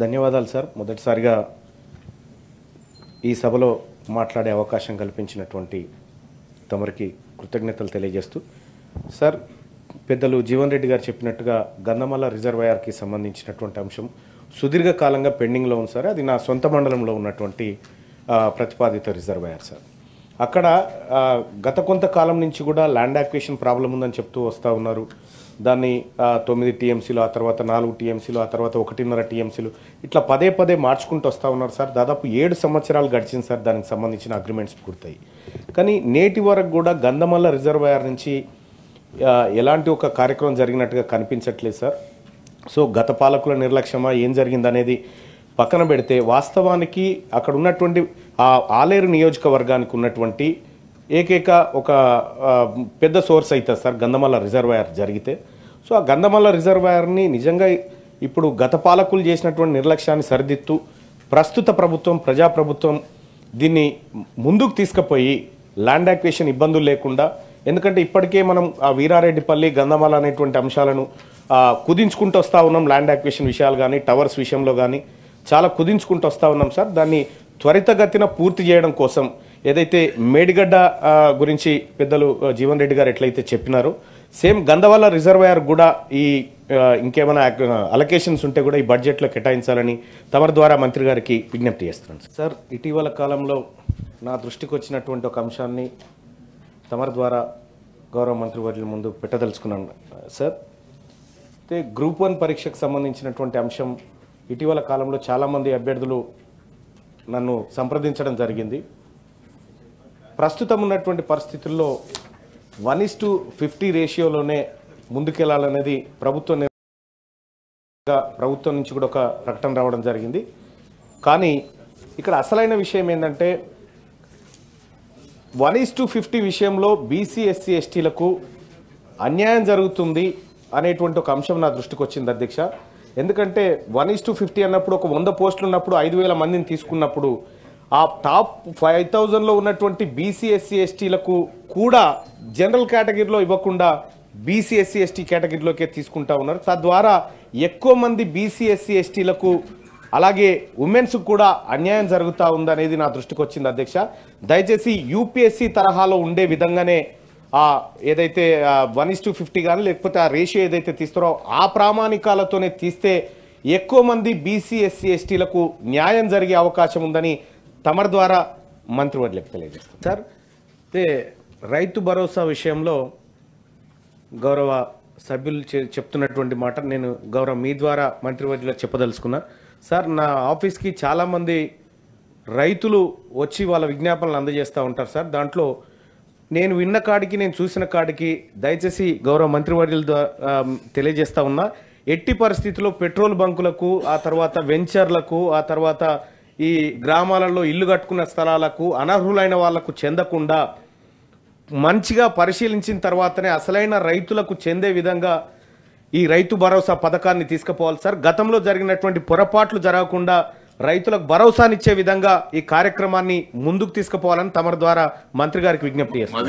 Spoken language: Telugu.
ధన్యవాదాలు సార్. మొదటిసారిగా ఈ సభలో మాట్లాడే అవకాశం కల్పించినటువంటి తమరికి కృతజ్ఞతలు తెలియజేస్తూ, సార్ పెద్దలు జీవన్ రెడ్డి గారు చెప్పినట్టుగా గంధమల్ల రిజర్వాయర్కి సంబంధించినటువంటి అంశం సుదీర్ఘకాలంగా పెండింగ్లో ఉంది సార్. అది నా సొంత మండలంలో ఉన్నటువంటి ప్రతిపాదిత రిజర్వాయర్ సార్. అక్కడ గత కొంతకాలం నుంచి కూడా ల్యాండ్ యాక్విజిషన్ ప్రాబ్లం ఉందని చెప్తూ వస్తూ ఉన్నారు. దాన్ని 9 టీఎంసీలు, ఆ తర్వాత 4 టీఎంసీలు, ఆ తర్వాత 1.5 టీఎంసీలు, ఇట్లా పదే పదే మార్చుకుంటూ వస్తూ ఉన్నారు సార్. దాదాపు 7 సంవత్సరాలు గడిచింది సార్ దానికి సంబంధించిన అగ్రిమెంట్స్ పూర్తయి. కానీ నేటి వరకు కూడా గంధమల్ల రిజర్వాయర్ నుంచి ఎలాంటి ఒక కార్యక్రమం జరిగినట్టుగా కనిపించట్లేదు సార్. సో గత పాలకుల నిర్లక్ష్యమా ఏం జరిగిందనేది పక్కన పెడితే, వాస్తవానికి అక్కడ ఉన్నటువంటి ఆలేరు నియోజకవర్గానికి ఉన్నటువంటి ఏకైక ఒక పెద్ద సోర్స్ అవుతుంది సార్ గంధమల్ల రిజర్వాయర్ జరిగితే. సో ఆ గంధమల్ల రిజర్వాయర్ని నిజంగా ఇప్పుడు గత పాలకులు చేసినటువంటి నిర్లక్ష్యాన్ని సరిదిద్దుతూ ప్రస్తుత ప్రభుత్వం, ప్రజాప్రభుత్వం దీన్ని ముందుకు తీసుకుపోయి ల్యాండ్ యాక్విజిషన్ ఇబ్బందులు లేకుండా, ఎందుకంటే ఇప్పటికే మనం ఆ వీరారెడ్డిపల్లి, గంధమల్ల అనేటువంటి అంశాలను కుదించుకుంటూ వస్తూ ఉన్నాం. ల్యాండ్ యాక్విజిషన్ విషయాలు కానీ, టవర్స్ విషయంలో కానీ చాలా కుదించుకుంటూ వస్తూ ఉన్నాం సార్. దాన్ని త్వరితగతిన పూర్తి చేయడం కోసం ఏదైతే మేడిగడ్డ గురించి పెద్దలు జీవన్ రెడ్డి గారు ఎట్లయితే చెప్పినారో, సేమ్ గంధమల్ల రిజర్వాయర్ కూడా ఈ ఇంకేమైనా అలొకేషన్స్ ఉంటే కూడా ఈ బడ్జెట్లో కేటాయించాలని తమరి ద్వారా మంత్రి గారికి విజ్ఞప్తి చేస్తున్నాను సార్. ఇటీవల కాలంలో నా దృష్టికి వచ్చినటువంటి ఒక అంశాన్ని తమరి ద్వారా గౌరవ మంత్రివర్యుల ముందు పెట్టదలుచుకున్నాను సార్. అయితే గ్రూప్ 1 పరీక్షకు సంబంధించినటువంటి అంశం ఇటీవల కాలంలో చాలామంది అభ్యర్థులు నన్ను సంప్రదించడం జరిగింది. ప్రస్తుతం ఉన్నటువంటి పరిస్థితుల్లో 1:50 రేషియోలోనే ముందుకెళ్లాలనేది ప్రభుత్వం నుంచి కూడా ఒక ప్రకటన రావడం జరిగింది. కానీ ఇక్కడ అసలైన విషయం ఏంటంటే 1:50 విషయంలో బీసీ, ఎస్సీ, ఎస్టీలకు అన్యాయం జరుగుతుంది అనేటువంటి ఒక అంశం నా దృష్టికి వచ్చింది అధ్యక్ష. ఎందుకంటే 1:50 అన్నప్పుడు ఒక 100 పోస్టులు ఉన్నప్పుడు 5,000 మందిని తీసుకున్నప్పుడు ఆ టాప్ 5,000లో ఉన్నటువంటి బీసీ, ఎస్సీ, ఎస్టీలకు కూడా జనరల్ కేటగిరీలో ఇవ్వకుండా బీసీ, ఎస్సీ, ఎస్టీ కేటగిరీలోకే తీసుకుంటా ఉన్నారు. తద్వారా ఎక్కువ మంది బీసీ, ఎస్సీ, ఎస్టీలకు అలాగే ఉమెన్స్ కూడా అన్యాయం జరుగుతూ ఉందనేది నా దృష్టికి వచ్చింది అధ్యక్ష. దయచేసి యూపీఎస్సీ తరహాలో ఉండే విధంగానే ఏదైతే 1:50 కానీ లేకపోతే ఆ రేషియో ఏదైతే తీస్తారో ఆ ప్రామాణికాలతోనే తీస్తే ఎక్కువ మంది బీసీ, ఎస్సీ, ఎస్టీలకు న్యాయం జరిగే అవకాశం ఉందని తమరి ద్వారా మంత్రివర్యులకు తెలియజేస్తాను సార్. అయితే రైతు భరోసా విషయంలో గౌరవ సభ్యులు చెప్తున్నటువంటి మాట నేను గౌరవ మీ ద్వారా మంత్రివర్యులకు చెప్పదలుచుకున్నా సార్. నా ఆఫీస్కి చాలామంది రైతులు వచ్చి వాళ్ళ విజ్ఞాపనలు అందజేస్తూ ఉంటారు సార్. దాంట్లో నేను విన్న కాడికి, నేను చూసిన కాడికి దయచేసి గౌరవ మంత్రివర్యుల ద్వారా తెలియజేస్తా ఉన్నా, ఎట్టి పరిస్థితుల్లో పెట్రోల్ బంకులకు, ఆ తర్వాత వెంచర్లకు, ఆ తర్వాత ఈ గ్రామాలలో ఇల్లు కట్టుకున్న స్థలాలకు అనర్హులైన వాళ్లకు చెందకుండా మంచిగా పరిశీలించిన తర్వాతనే అసలైన రైతులకు చెందే విధంగా ఈ రైతు భరోసా పథకాన్ని తీసుకుపోవాలి సార్. గతంలో జరిగినటువంటి పొరపాట్లు జరగకుండా రైతులకు భరోసానిచ్చే విధంగా ఈ కార్యక్రమాన్ని ముందుకు తీసుకుపోవాలని తమరి ద్వారా మంత్రి గారికి విజ్ఞప్తి చేస్తున్నారు.